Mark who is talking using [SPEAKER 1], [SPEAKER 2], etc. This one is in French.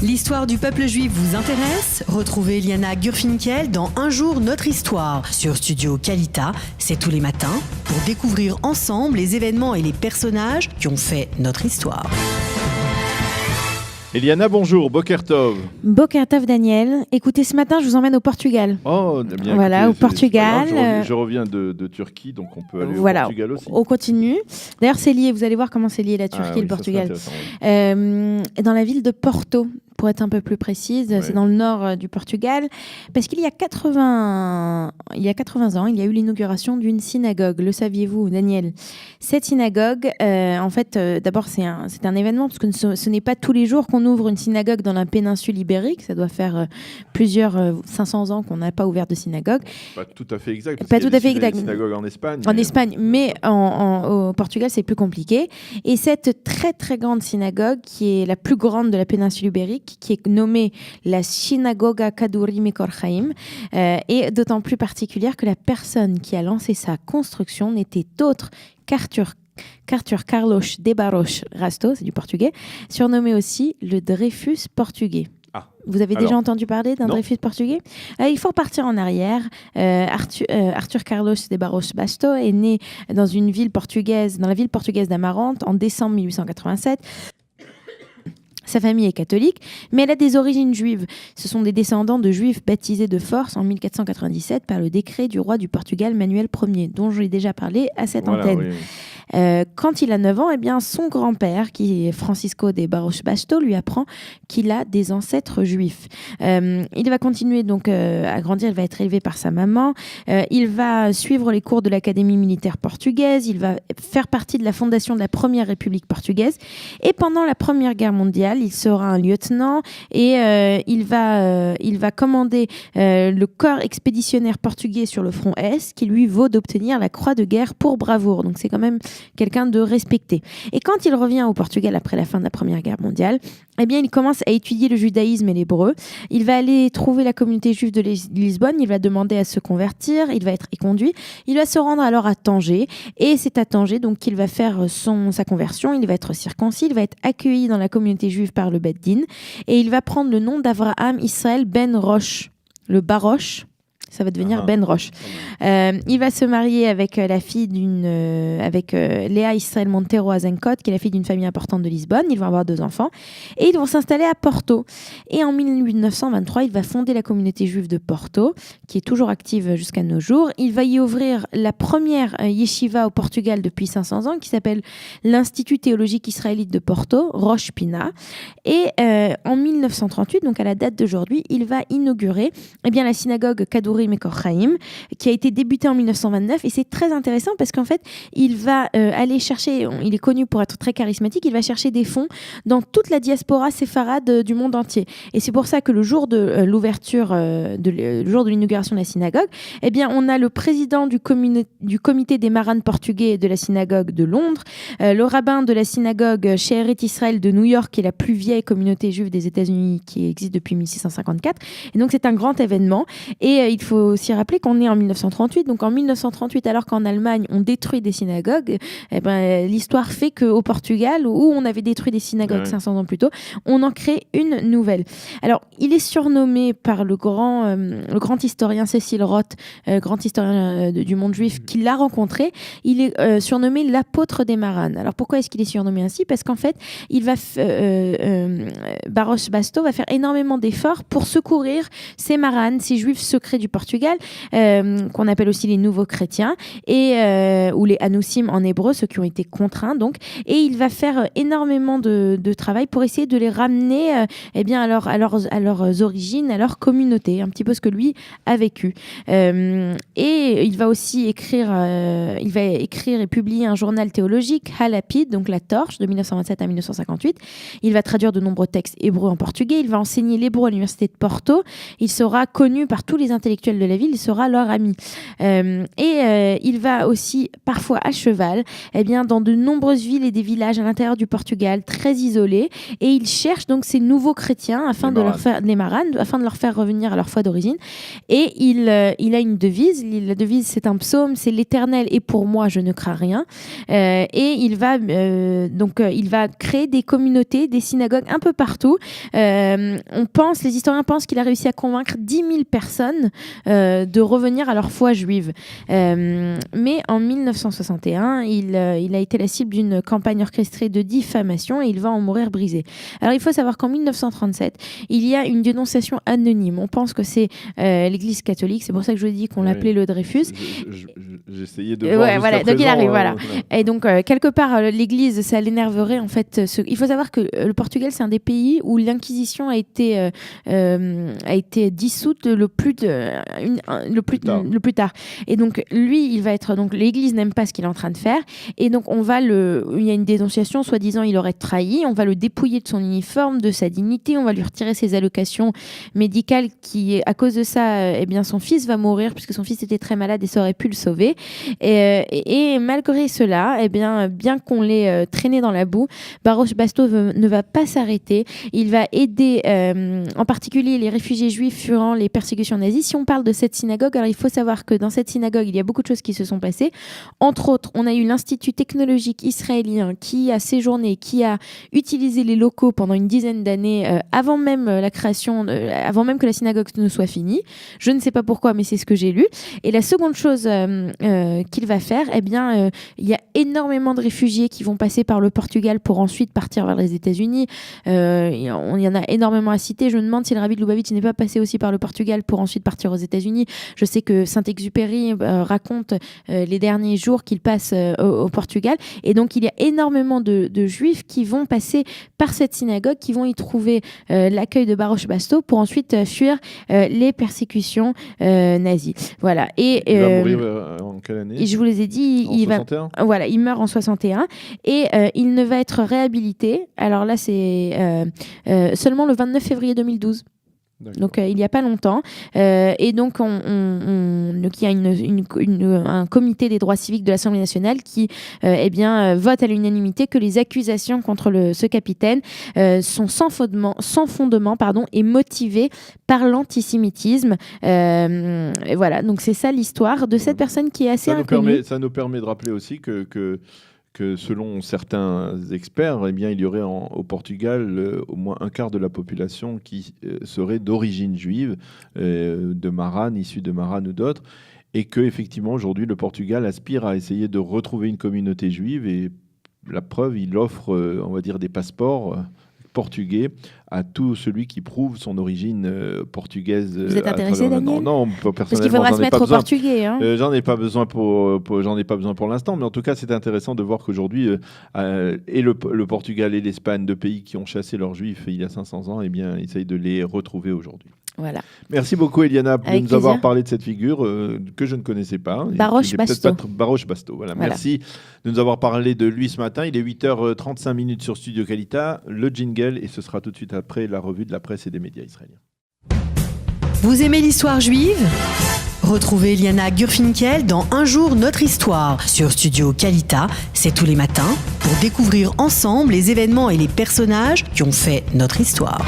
[SPEAKER 1] L'histoire du peuple juif vous intéresse ? Retrouvez Liana Gurfinkel dans Un jour notre histoire sur Studio Kalita. C'est tous les matins pour découvrir ensemble les événements et les personnages qui ont fait notre histoire.
[SPEAKER 2] Eliana, bonjour, Boker Tov.
[SPEAKER 3] Boker Tov, Daniel. Écoutez, ce matin, je vous emmène au Portugal.
[SPEAKER 2] Oh, bien.
[SPEAKER 3] Voilà,
[SPEAKER 2] écoutez,
[SPEAKER 3] au Portugal.
[SPEAKER 2] Je reviens de Turquie, donc on peut aller au Portugal aussi.
[SPEAKER 3] On continue. D'ailleurs, c'est lié, vous allez voir comment c'est lié la Turquie et le Portugal. Dans la ville de Porto, pour être un peu plus précise, c'est dans le nord du Portugal, parce qu'il y a 80 ans, il y a eu l'inauguration d'une synagogue. Le saviez-vous, Daniel ? Cette synagogue, en fait, d'abord, c'est un événement, parce que ce n'est pas tous les jours qu'on ouvre une synagogue dans la péninsule ibérique. Ça doit faire 500 ans qu'on n'a pas ouvert de synagogue.
[SPEAKER 2] Pas tout à fait exact.
[SPEAKER 3] Pas tout à fait exact.
[SPEAKER 2] Une synagogue en Espagne.
[SPEAKER 3] Mais au Portugal, c'est plus compliqué. Et cette très, très grande synagogue, qui est la plus grande de la péninsule ibérique, qui est nommée la Synagoga Kaduri Mekor Chaim, est d'autant plus particulière que la personne qui a lancé sa construction n'était autre qu'Arthur Carlos de Barros Rasto, c'est du portugais, surnommé aussi le Dreyfus portugais. Vous avez déjà entendu parler d'un Dreyfus portugais ? Il faut repartir en arrière. Arthur Carlos de Barros Basto est né dans la ville portugaise d'Amarante en décembre 1887. Sa famille est catholique, mais elle a des origines juives. Ce sont des descendants de juifs baptisés de force en 1497 par le décret du roi du Portugal Manuel Ier, dont je l'ai déjà parlé à cette antenne. Oui. Quand il a 9 ans, son grand-père, qui est Francisco de Barros Basto, lui apprend qu'il a des ancêtres juifs. Il va continuer donc à grandir, il va être élevé par sa maman. Il va suivre les cours de l'Académie militaire portugaise. Il va faire partie de la fondation de la Première République portugaise. Et pendant la Première Guerre mondiale, il sera un lieutenant et il va commander le corps expéditionnaire portugais sur le front Est, qui lui vaut d'obtenir la croix de guerre pour bravoure. Donc c'est quand même quelqu'un de respecté. Et quand il revient au Portugal après la fin de la Première Guerre mondiale, il commence à étudier le judaïsme et l'hébreu. Il va aller trouver la communauté juive de Lisbonne, il va demander à se convertir, il va être éconduit. Il va se rendre alors à Tanger, et c'est à Tanger donc qu'il va faire sa conversion. Il va être circoncis, il va être accueilli dans la communauté juive par le Bet Din, et il va prendre le nom d'Avraham Israël Ben Roche, le Baroche. Ça va devenir Ben Roche. Il va se marier avec la fille avec Léa Israël Monteiro Azencot, qui est la fille d'une famille importante de Lisbonne. Ils vont avoir 2 enfants et ils vont s'installer à Porto. Et en 1923, il va fonder la communauté juive de Porto, qui est toujours active jusqu'à nos jours. Il va y ouvrir la première yeshiva au Portugal depuis 500 ans, qui s'appelle l'Institut théologique israélite de Porto, Rosh Pina. Et en 1938, donc à la date d'aujourd'hui, il va inaugurer la synagogue Kaduri Mekor Chaim, qui a été débutée en 1929, et c'est très intéressant parce qu'en fait il va aller chercher, il est connu pour être très charismatique, il va chercher des fonds dans toute la diaspora séfarade du monde entier, et c'est pour ça que le jour de l'ouverture, le jour de l'inauguration de la synagogue, on a le président du comité des marranes portugais de la synagogue de Londres, le rabbin de la synagogue She'eret Israël de New York, qui est la plus vieille communauté juive des États-Unis, qui existe depuis 1654, et donc c'est un grand événement. Et il faut aussi rappeler qu'on est en 1938. Donc en 1938, alors qu'en Allemagne, on détruit des synagogues, l'histoire fait qu'au Portugal, où on avait détruit des synagogues 500 ans plus tôt, on en crée une nouvelle. Alors, il est surnommé par le grand historien Cecil Roth, grand historien du monde juif, qui l'a rencontré. Il est surnommé l'apôtre des Maranes. Alors, pourquoi est-ce qu'il est surnommé ainsi ? Parce qu'en fait, Barros Basto va faire énormément d'efforts pour secourir ces Maranes, ces juifs secrets du Portugal, qu'on appelle aussi les nouveaux chrétiens, ou les Anousim en hébreu, ceux qui ont été contraints donc, et il va faire énormément de travail pour essayer de les ramener à leurs origines, à leur communauté, un petit peu ce que lui a vécu. Et il va aussi écrire et publier un journal théologique, Halapid, donc la torche, de 1927 à 1958. Il va traduire de nombreux textes hébreux en portugais, il va enseigner l'hébreu à l'université de Porto, il sera connu par tous les intellectuels intellectuels de la ville, il sera leur ami. Il va aussi, parfois à cheval, dans de nombreuses villes et des villages à l'intérieur du Portugal, très isolés, et il cherche donc ces nouveaux chrétiens afin de leur faire revenir à leur foi d'origine. Et il a une devise. La devise, c'est un psaume, c'est l'Éternel et pour moi, je ne crains rien. Et il va créer des communautés, des synagogues un peu partout. Les historiens pensent qu'il a réussi à convaincre 10 000 personnes de revenir à leur foi juive. Mais en 1961, il a été la cible d'une campagne orchestrée de diffamation et il va en mourir brisé. Alors il faut savoir qu'en 1937, il y a une dénonciation anonyme. On pense que c'est l'Église catholique, c'est pour ça que je vous dis qu'on l'appelait le Dreyfus.
[SPEAKER 2] J'essayais de voir
[SPEAKER 3] voilà, donc il arrive, voilà. Et donc quelque part l'Église, ça l'énerverait en fait. Il faut savoir que le Portugal, c'est un des pays où l'Inquisition a été dissoute le plus tard. Et donc lui, l'Église n'aime pas ce qu'il est en train de faire, et donc il y a une dénonciation, soi-disant il aurait trahi. On va le dépouiller de son uniforme, de sa dignité, on va lui retirer ses allocations médicales à cause de ça, son fils va mourir puisque son fils était très malade et ça aurait pu le sauver. Et malgré cela, bien qu'on l'ait traîné dans la boue, Barros Basto ne va pas s'arrêter. Il va aider en particulier les réfugiés juifs furant les persécutions nazies. Si on parle de cette synagogue, alors il faut savoir que dans cette synagogue, il y a beaucoup de choses qui se sont passées. Entre autres, on a eu l'Institut technologique israélien qui a séjourné, qui a utilisé les locaux pendant une dizaine d'années avant même que la synagogue ne soit finie. Je ne sais pas pourquoi, mais c'est ce que j'ai lu. Et la seconde chose qu'il va faire, il y a énormément de réfugiés qui vont passer par le Portugal pour ensuite partir vers les États-Unis. Il y en a énormément à citer. Je me demande si le rabbi de Lubavitch n'est pas passé aussi par le Portugal pour ensuite partir aux États-Unis. Je sais que Saint-Exupéry raconte les derniers jours qu'il passe au Portugal. Et donc, il y a énormément de juifs qui vont passer par cette synagogue, qui vont y trouver l'accueil de Barros Basto pour ensuite fuir les persécutions nazies. Voilà. Et
[SPEAKER 2] il va mourir en quelle année ?
[SPEAKER 3] Je vous les ai dit.
[SPEAKER 2] En 61 ?
[SPEAKER 3] Voilà, il meurt en 61 et il ne va être réhabilité. Alors là, c'est seulement le 29 février 2012. D'accord. Donc il n'y a pas longtemps, et donc il y a un comité des droits civiques de l'Assemblée nationale qui vote à l'unanimité que les accusations contre ce capitaine sont sans fondement et motivées par l'antisémitisme. Et voilà, donc c'est ça l'histoire de cette personne qui est assez inconnue.
[SPEAKER 2] Ça nous permet de rappeler aussi que selon certains experts, il y aurait au Portugal au moins un quart de la population qui serait d'origine juive, de Maran, issue de Maran ou d'autres, et qu'effectivement aujourd'hui le Portugal aspire à essayer de retrouver une communauté juive, et la preuve, il offre, on va dire, des passeports portugais à tout celui qui prouve son origine portugaise.
[SPEAKER 3] Vous êtes intéressé, Daniel ?
[SPEAKER 2] Non, personnellement,
[SPEAKER 3] parce qu'il faudra se mettre au portugais. Hein.
[SPEAKER 2] J'en ai pas besoin pour l'instant, mais en tout cas, c'est intéressant de voir qu'aujourd'hui, et le Portugal et l'Espagne, deux pays qui ont chassé leurs juifs il y a 500 ans, essayent de les retrouver aujourd'hui.
[SPEAKER 3] Voilà.
[SPEAKER 2] Merci beaucoup, Eliana, de nous avoir parlé de cette figure que je ne connaissais pas.
[SPEAKER 3] Barros Basto.
[SPEAKER 2] Barros Basto, voilà. Merci de nous avoir parlé de lui ce matin. Il est 8h35 sur Studio Qualita, le jingle, et ce sera tout de suite après la revue de la presse et des médias israéliens.
[SPEAKER 1] Vous aimez l'histoire juive ? Retrouvez Eliana Gurfinkel dans Un jour notre histoire sur Studio Qualita. C'est tous les matins pour découvrir ensemble les événements et les personnages qui ont fait notre histoire.